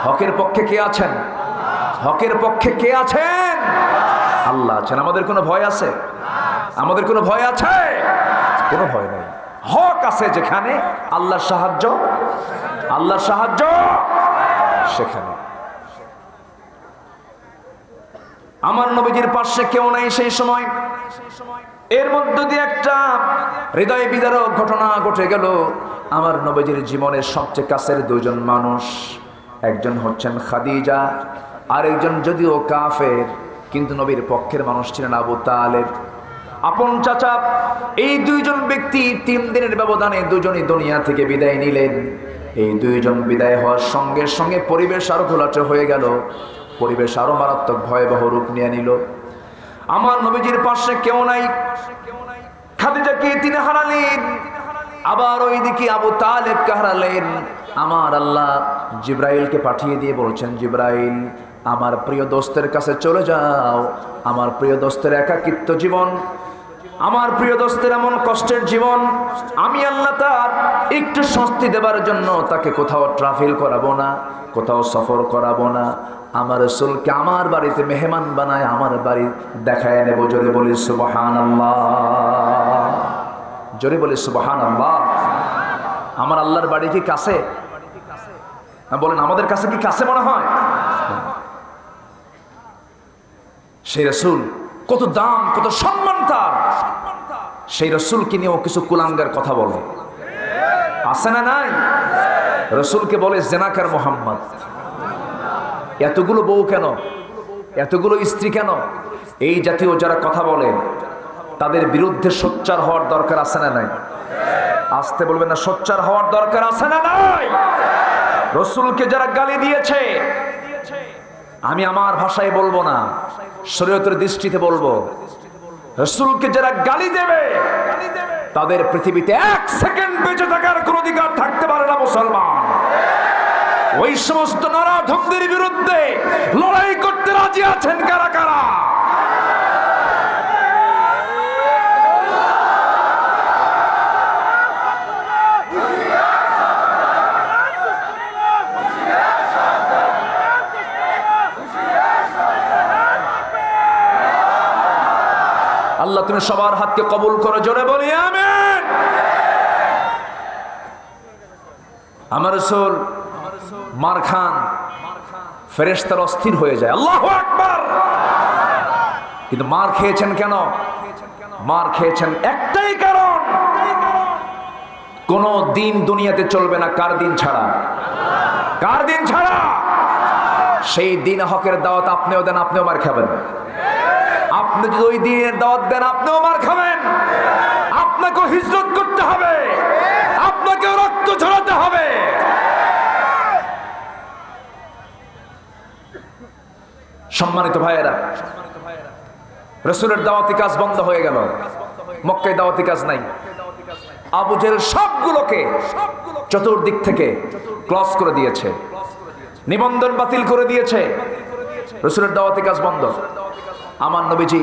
হকের পক্ষে কে আছেন? হকের পক্ষে কে আছেন? আল্লাহ আছেন। আমাদের কোনো ভয় আছে? আমাদের কোনো ভয় আছে? কোনো ভয় নেই। হক আছে যেখানে, আল্লাহর সাহায্য, আল্লাহর সাহায্য সেখানে। আমার নবীজির পাশে কেউ নাই সেই সময়। এর মধ্য দিয়ে একটা হৃদয় বিদারক ঘটনা ঘটে গেল। আমার নবীজির জীবনের সবচেয়ে কাছের দুজন মানুষ, একজন হচ্ছেন খাদিজা, আর একজন যদিও কাফের কিন্তু নবীর পক্ষের মানুষ ছিলেন আবু তালেব, আপন চাচা। এই দুইজন ব্যক্তি 3 দিনের ব্যবধানে দুজনই দুনিয়া থেকে বিদায় নিলেন। এই দুইজন বিদায় হওয়ার সঙ্গে সঙ্গে পরিবেশ আরো ঘোলাটে হয়ে গেল, পরিবেশ আরো মারাত্মক ভয়াবহ রূপ নিয়ে নিল। আমার নবীজির পাশে কেউ নাই। খাদিজাকে তিনি হারালেন, আবার ওইদিকে আবু তালেবকে হারালেন। আমার আল্লাহ জিব্রাইলকে পাঠিয়ে দিয়ে বলছেন, জিব্রাইল আমার প্রিয় দোস্তের কাছে চলে যাও। আমার প্রিয় দোস্তের একাকিত্ব জীবন, আমার প্রিয় দোস্তের এমন কষ্টের জীবন, আমি আল্লাহ তার একটু স্বস্তি দেবার জন্য তাকে কোথাও ট্রাভেল করাবো না, কোথাও সফর করাবো না। আমার রাসূলকে আমার বাড়িতে মেহমান বানায় আমার বাড়ি দেখায় নেব। জোরে বলি সুবহানাল্লাহ, জোরে বলি সুবহানাল্লাহ। আমার আল্লাহর বাড়ি কি কাছে? বলেন আমাদের কাছে কি কাছে মনে হয়? সেই রাসূল কত দাম, কত সম্মান তার। সেই রাসূলকে নিয়েও কিছু কুলাঙ্গার কথা বলে, আছে না নাই? রাসূলকে বলে জেনাকার মুহাম্মদ। এতগুলো বউ কেন, এতগুলো স্ত্রী কেন? এই জাতীয় যারা কথা বলে তাদের বিরুদ্ধে সোচ্চার হওয়ার দরকার আছে না নাই? আসতে বলবেন না, সোচ্চার হওয়ার দরকার আছে না নাই? রাসূলকে যারা গালি দিয়েছে, আমি আমার ভাষায় বলবো না, শরীয়তের দৃষ্টিতে বলবো, রাসূলকে যারা গালি দেবে তাদের পৃথিবীতে 1 সেকেন্ড বেঁচে থাকার কোন অধিকার থাকতে পারে না মুসলমান। ওই সমস্ত নরাধমদের বিরুদ্ধে লড়াই করতে রাজি আছেন কারা কারা? আল্লাহ তুমি সবার হাতকে কবুল করো, জোরে বলি আমিন। আমার রাসূল মার খান, ফেরেশতারা অস্থির হয়ে যায়, আল্লাহু আকবার। কিন্তু মার খেয়েছেন কেন? মার খেয়েছেন একটাই কারণ, কোন দিন দুনিয়াতে চলবে না কার দিন ছাড়া? কার দিন ছাড়া? সেই দিন হকের দাওয়াত আপনিও দেন, আপনিও মার খাবেন। আপনি যদি ওই দিনের দাওয়াত দেন, আপনিও মার খাবেন। আপনাকেও হিজরত করতে হবে, আপনাকেও রক্ত ঝরাতে হবে। সম্মানিত ভাইয়েরা, রাসূলের দাওয়াতি কাজ বন্ধ হয়ে গেল, মক্কায় দাওয়াতি কাজ নাই। আবু জেহেল সবগুলোকে চতুর্দিক থেকে ক্লোজ করে দিয়েছে, নিবন্ধন বাতিল করে দিয়েছে, রাসূলের দাওয়াতি কাজ বন্ধ। আমার নবীজি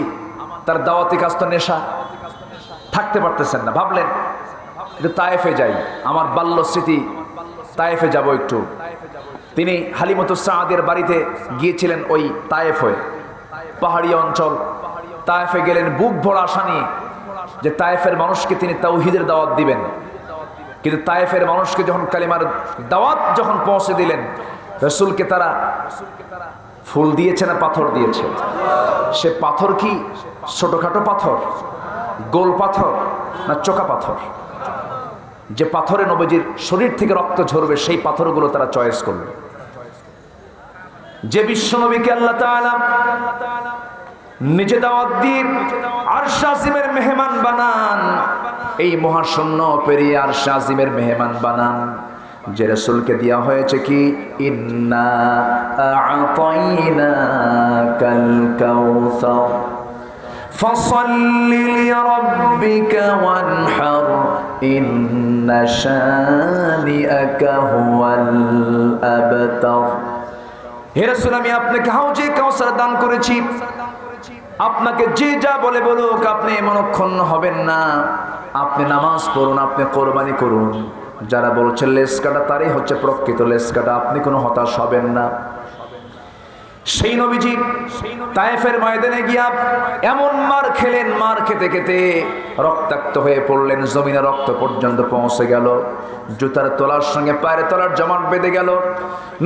তার দাওয়াতি কাজ তো নেশা, থাকতে পারতেছেন না। ভাবলেন যে তায়েফে যাই, আমার বাল্য স্মৃতি, তায়েফে যাব একটু। তিনি হালিমাতুস সাআদের বাড়িতে গিয়েছিলেন ওই তায়েফ হয়ে, পাহাড়ি অঞ্চল। তায়েফে গেলেন বুক ভরা আশা নিয়ে যে তায়েফের মানুষকে তিনি তাওহীদের দাওয়াত দিবেন। কিন্তু তায়েফের মানুষকে যখন কালিমার দাওয়াত যখন পৌঁছে দিলেন, রাসূলকে তারা ফুল দিয়েছে না পাথর দিয়েছে? সে পাথর কি ছোটখাটো পাথর, গোল পাথর না চোকা পাথর? যে পাথরে নবীজির শরীর থেকে রক্ত ঝরবে সেই পাথরগুলো তারা চয়েস করল। যে বিশ্ব নবীকে আল্লাহ তাআলা নিজে দাওয়াত দিয়ে আরশ আজিমের মেহমান বানান, এই মহাশূন্য পেরিয়ে আরশ আজিমের মেহমান বানান, যে রাসূলকে দেয়া হয়েছে কি ইন্না আ'তাইনাকাল কাউসার ফাসাল্লি লিরাব্বিকা ওয়ানহার ইন্না শানিআকা হুয়াল আবতার। হে রাসূল, আমি আপনাকে হাউজে কাউসার দান করেছি, আপনাকে যে যা বলে বলুক আপনি মনক্ষুণ্ণ হবেন না। আপনি নামাজ পড়ুন, আপনি কোরবানি করুন, যারা বলছেন লেজ কাটা তারই হচ্ছে প্রকৃত লেজ কাটা, আপনি কোনো হতাশ হবেন না। সেই নবীজি তায়েফের ময়দানে গিয়া এমন মার খেলেন, মার খেতে খেতে রক্তাক্ত হয়ে পড়লেন, জমিনে রক্ত পর্যন্ত পৌঁছে গেল, জুতার তলার সঙ্গে পায়ের তলার জমাট বেঁধে গেল,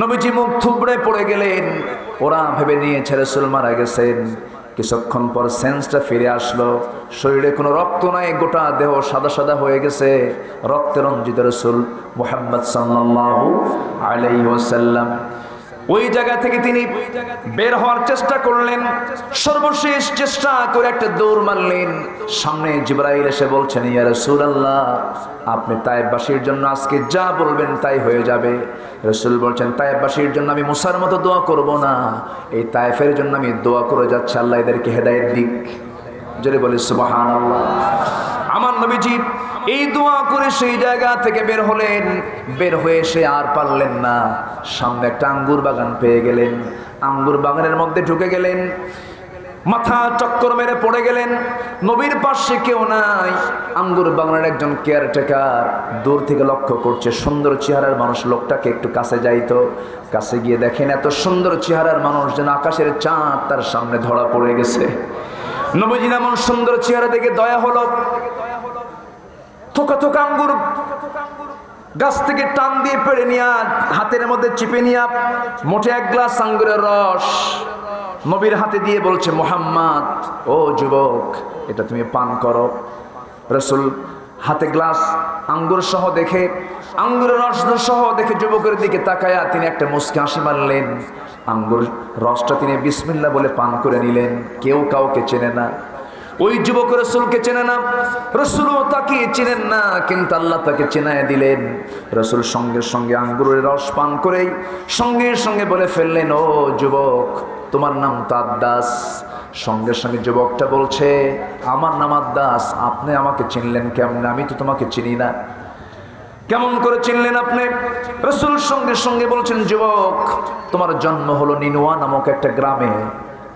নবীজি মুখ থুবড়ে পড়ে গেলেন। ওরা ভেবে নিয়েছে রাসূল মারা গেছেন। কিছুক্ষণ পর সেন্সটা ফিরে আসলো, শরীরে কোনো রক্ত নাই, গোটা দেহ সাদা সাদা হয়ে গেছে, রক্তে রঞ্জিত রাসূল মুহাম্মদ সাল্লাল্লাহু আলাইহি ওয়াসাল্লাম। ওই জায়গা থেকে তিনি বের হওয়ার চেষ্টা করলেন, সর্বশেষ চেষ্টা করে একটা দৌড় মারলেন। সামনে জিবরাইল এসে বলছেন, ইয়া রাসূলুল্লাহ, আপনি তায়েফবাসীর জন্য আজকে যা বলবেন তাই হয়ে যাবে। রাসূল বলছেন, তায়েফবাসীর জন্য আমি মুসার মতো দোয়া করব না, এই তায়েফের জন্য আমি দোয়া করে যাচ্ছি, আল্লাহ এদেরকে হেদায়েত দিক। জোরে বলি সুবহানাল্লাহ। আমার নবীজি এই দোয়া করে সেই জায়গা থেকে বের হলেন। বের হয়ে সে আর পারলেন না, সামনে একটা আঙ্গুর বাগান পেয়ে গেলেন, আঙ্গুর বাগানের মধ্যে ঢুকে গেলেন, মাথা চক্কর মেরে পড়ে গেলেন। নবীর পাশে কেউ নাই, আঙ্গুর বাগানের একজন কেয়ারটেকার দূর থেকে লক্ষ্য করছে, সুন্দর চেহারার মানুষ, লোকটাকে একটু কাছে যাইতো। কাছে গিয়ে দেখেন এত সুন্দর চেহারার মানুষ যেন আকাশের চাঁদ তার সামনে ধরা পড়ে গেছে। নবীজির এমন সুন্দর চেহারা দেখে দয়া হলো, থোকা থোকা আঙ্গুর গাছ থেকে টান দিয়ে পেড়ে নিয়া হাতের মধ্যে চিপে নিয়া মোটে এক গ্লাস আঙ্গুরের রস নবীর হাতে দিয়ে বলছে, মুহাম্মদ, ও যুবক, এটা তুমি পান করো। রাসূল হাতে গ্লাস আঙ্গুর সহ দেখে, আঙ্গুরের রস সহ দেখে যুবকের দিকে তাকায়া তিনি একটা মুচকি হাসি মারলেন। আঙ্গুর রসটা তিনি বিসমিল্লাহ বলে পান করে নিলেন। কেউ কাউকে চেনে না, ওই যুবক রাসূলকে চেনে না, রাসূলও তাকে চেনেন না, কিন্তু আল্লাহ তাকে চেনায় দিলেন। রাসূল সঙ্গে সঙ্গে আঙ্গুরের রস পান করেই সঙ্গে সঙ্গে বলে ফেললেন, ও যুবক, তোমার নাম তো আদ্দাস। সঙ্গে সঙ্গে যুবকটা বলছে, আমার নাম আদ্দাস, আপনি আমাকে চিনলেন কেমন? আমি তো তোমাকে চিনি না। কেমন করে চিনলেন আপনি? রাসূল সঙ্গে সঙ্গে বলছেন, যুবক, তোমার জন্ম হলো নিনুয়া নামক একটা গ্রামে,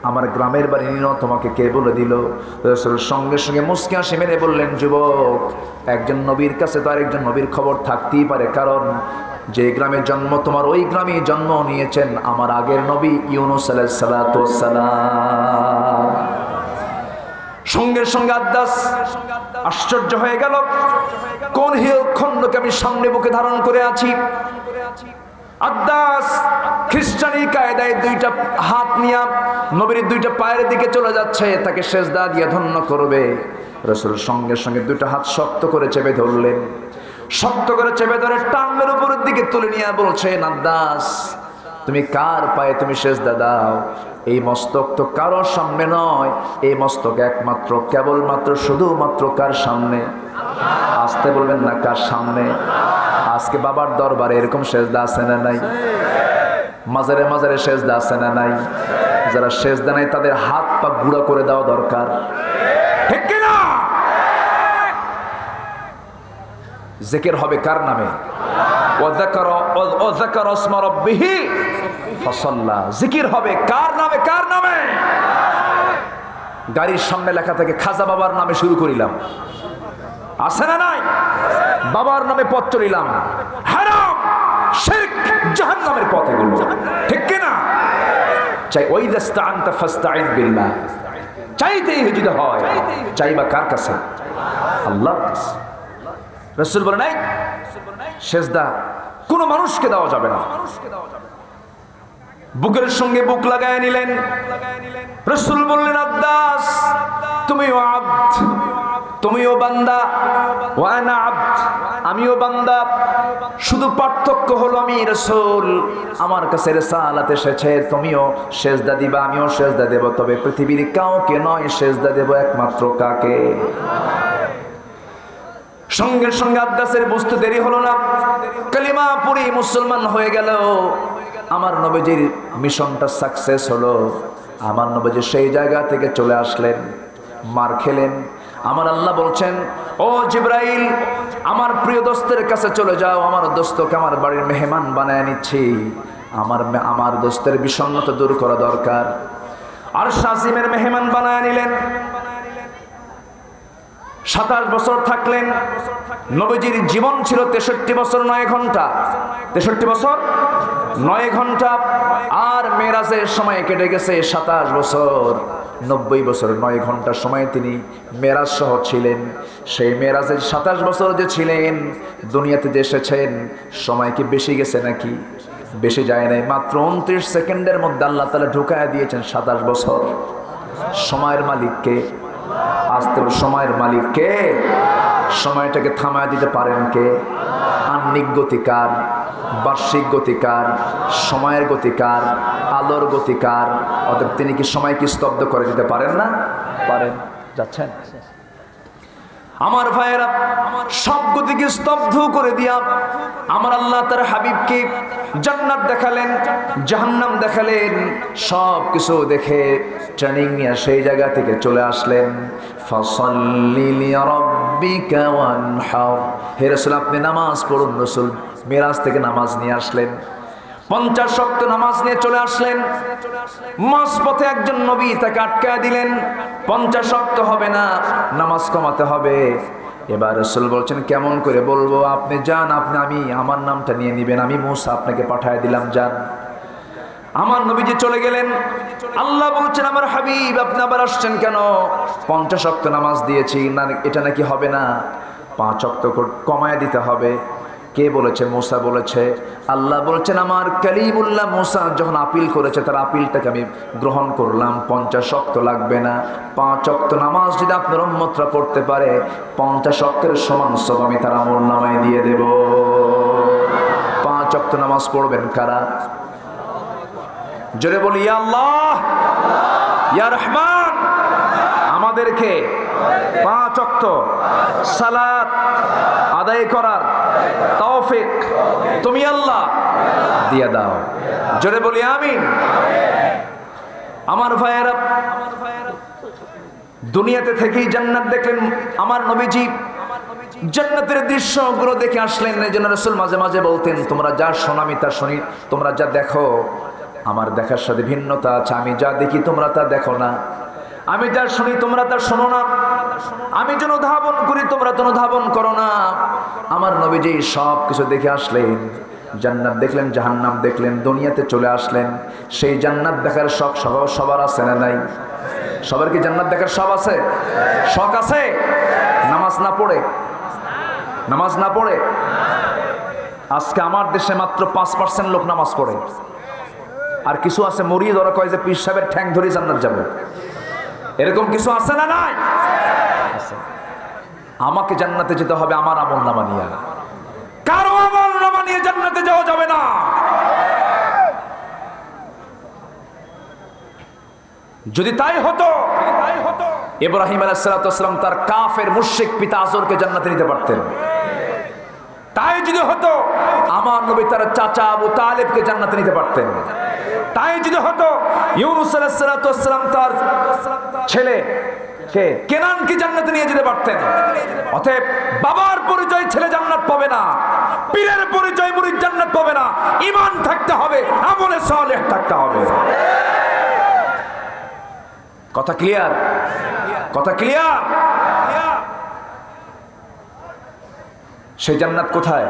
আমার গ্রামের বাড়ি নিনো, তোমাকে কে বলে দিল? রাসূল সঙ্গে সঙ্গে মুচকি হাসি মেরে বললেন, যুবক, একজন নবীর কাছে তো আরেকজন নবীর খবর থাকতেই পারে, কারণ যে গ্রামে জন্ম তোমার ওই গ্রামে জন্ম নিয়েছেন আমার আগের নবী ইউনূস আলাইহিস সালাতু ওয়াস সালাম। সঙ্গে সঙ্গে আদ্দাস আশ্চর্য হয়ে গেল, কোন হিল খণ্ডকে আমি সামনে বুকে ধারণ করে আছি। আদ্দাস খ্রিস্টানি কায়দায় দুইটা হাত নিয়ে নবীর দুইটা পায়ের দিকে চলে যাচ্ছে, তাকে সেজদা দিয়ে ধন্য করবে। রাসূল সঙ্গে সঙ্গে দুইটা হাত শক্ত করে চেপে ধরলেন, শক্ত করে চেপে ধরে টাঙ্গের উপরের দিকে তুলে নিয়ে বলছেন, আদ্দাস, তুমি কার পায়ে তুমি সেজদা দাও? এই মস্তক তো কারো সামনে নয়, এই মস্তক একমাত্র কেবলমাত্র শুধুমাত্র কার সামনে? আসতে বলবেন না, কার সামনে? আজকে বাবার দরবারে এরকম সেজদা আছে না নাই? মাজারে মাজারে সেজদা আছে না নাই? যারা সেজদা নাই তাদের হাত পা গুঁড়া করে দেওয়া দরকার, ঠিক কিনা? জিকির হবে কার নামে? জিকির হবে কার নামে? কার নামে? গাড়ির সামনে লেখা থাকে খাজা বাবার নামে শুরু করিলাম, আছে না নাই? বাবার নামে পথ চলিলাম, হারাম শিরক জাহান্নামের পথে গেল, ঠিক কিনা? চাই ওই দাস্তাআনতা ফাস্তাইন বিল্লাহ, চাইতেই যদি হয়, চাইবা কার কাছে? আল্লাহর কাছে। রাসূল বলেন, নাই সেজদা কোন মানুষকে দেওয়া যাবে না। বুকের সঙ্গে বুক লাগায় নিলেন। রাসূল বললেন, আদ্দাস, তুমিও আব্দ, তুমিও বান্দা, ওয়া আনা আব্দ, আমিও বান্দা। শুধু পার্থক্য হলো আমি রাসূল, আমার কাছে রিসালাত এসেছে, তুমিও সেজদা দিবা, আমিও সেজদা দেব, তবে পৃথিবীর কাউকে নয়, সেজদা দেব একমাত্র কাকে? সঙ্গে সঙ্গে আদ্দাসের বুঝতে দেরি হলো না, কালিমা পড়ে মুসলমান হয়ে গেল। আমার নবীজির মিশনটা সাকসেস হলো। আমার নবীজি সেই জায়গা থেকে চলে আসলেন, মার খেলেন। আমার আল্লাহ বলছেন, ও জিবরাইল, আমার প্রিয় দোস্তের কাছে চলে যাও, আমার দোস্তকে আমার বাড়ির মেহমান বানায় নিচ্ছি, আমার দোস্তের বিষণ্ণতা দূর করা দরকার। আর শাসিমের মেহমান বানায় নিলেন। 27 বছর থাকলেন। নবীজির জীবন ছিল 63 বছর 9 ঘন্টা। 63 বছর 9 ঘন্টা। আর মেরাজের সময় কেটে গেছে 27 বছর। 90 বছর 9 ঘন্টা সময় তিনি মেরাজ সহ ছিলেন। সেই মেরাজের 27 বছর যে ছিলেন, দুনিয়াতে যে এসেছেন, সময় কি বেশি গেছে নাকি? বেশি যায় নাই। মাত্র 29 সেকেন্ডের মধ্যে আল্লাহ তাআলা ঢুকায় দিয়েছেন 27 বছর। সময়ের মালিককে, আস্তে সময়ের মালিককে, সময়টাকে থামায় দিতে পারেন কে? আহ্নিক গতিকার, বার্ষিক গতিকার, সময়ের গতিকার, আলোর গতিকার। অতএব তিনি কি সময়কে স্তব্ধ করে দিতে পারেন না? পারেন। যাচ্ছেন আমার ভাইয়েরা, সব গতিকে স্তব্ধ করে দিয়া আমার আল্লাহ তার হাবিবকে জান্নাত দেখালেন, জাহান্নাম দেখালেন, সব কিছু দেখে ট্রেনিং নিয়ে সেই জায়গা থেকে চলে আসলেন। ফাসাল্লি লিরাব্বিকা ওয়ানহার। হে রাসূল, আপনি নামাজ পড়ুন। রাসূল মিরাজ থেকে নামাজ নিয়ে আসলেন। 50 ওয়াক্ত নামাজ নিয়ে চলে আসলেন। মাঝপথে একজন নবী তাকে আটকায় দিলেন। 50 ওয়াক্ত হবে না, নামাজ কমাতে হবে। এবার রাসূল বলছেন, কেমন করে বলবো? আপনি যান, আমি আমার নামটা নিয়ে নিবেন, আমি মূসা আপনাকে পাঠায় দিলাম, যান। আমার নবীজি চলে গেলেন। আল্লাহ বলছেন, আমার হাবিব আপনি আবার আসছেন কেন? 50 ওয়াক্ত নামাজ দিয়েছি না, এটা নাকি হবে না, 5 ওয়াক্ত কমায় দিতে হবে। কে বলেছে? মূসা বলেছে। আল্লাহ বলছেন, আমার কালিমুল্লাহ মূসা যখন আপিল করেছে, তার আপিলটাকে আমি গ্রহণ করলাম। 50 ওয়াক্ত লাগবে না, 5 ওয়াক্ত নামাজ যদি আপনার উম্মতরা পড়তে পারে, 50 ওয়াক্তের সমান সব আমি তার আমলনামায় দিয়ে দেব। 5 ওয়াক্ত নামাজ পড়বেন কারা? জোরে বলি, ইয়া আল্লাহ, ইয়া রহমান। আমাদেরকে 5 ওয়াক্ত সালাত আদায় করার তৌফিক তুমি আল্লাহ দিয়ে দাও। জোরে বলি আমিন। আমার ভাইয়েরা, দুনিয়াতে থেকেই জান্নাত দেখলেন আমার নবীজি। জান্নাতের দৃশ্যগুলো দেখে আসলেন। এই জন্য রাসূল মাঝে মাঝে বলতেন, তোমরা যা শোনো আমি তা শুনি, তোমরা যা দেখো আমার দেখার সাথে ভিন্নতা আছে। আমি যা দেখি তোমরা তা দেখো না, আমি যা শুনি তোমরা তা শোনো না, আমি যেন ধাবন করি তোমরা তো ধাবন করো না। আমার নবীজি সব কিছু দেখে আসলেন। জান্নাত দেখলেন, জাহান্নাম দেখলেন, দুনিয়াতে চলে আসলেন। সেই জান্নাত দেখার শখ সবার আছে না নাই? সবার কি জান্নাত দেখার শখ আছে? শখ আছে? নামাজ না পড়ে, নামাজ না পড়ে। আজকে আমার দেশে মাত্র 5% লোক নামাজ পড়ে। আর কিছু আছে মরিয়ে ধরা কয় যে পীর সাহেবের ঠ্যাং ধরে জান্নাত যাবে। এরকম কিছু আছে না নাই? আমাকে জান্নাতে যেতে হবে আমার আমলনামা নিয়ে, কারো আমলনামা নিয়ে জান্নাতে যাওয়া যাবে না। যদি তাই হতো, ইব্রাহিম আলাইহিস সালাম তার কাফের মুশরিক পিতা আজরকে জান্নাতে নিতে পারতেন। তাই যদি হতো, আমার নবী তার চাচা আবু তালেবকে জান্নাতে নিতে পারতেন। তাই যদি হতো, ইউনূস আলাইহিস সালাম তার ছেলে কেনানকে জান্নাতে নিয়ে যেতে পারতেন। অতএব বাবার পরিচয় ছেলে জান্নাত পাবে না, পীরের পরিচয় মুরিদ জান্নাত পাবে না। ঈমান থাকতে হবে, আমলে সালেহ থাকতে হবে। কথা ক্লিয়ার? কথা ক্লিয়ার? সেই জান্নাত কোথায়?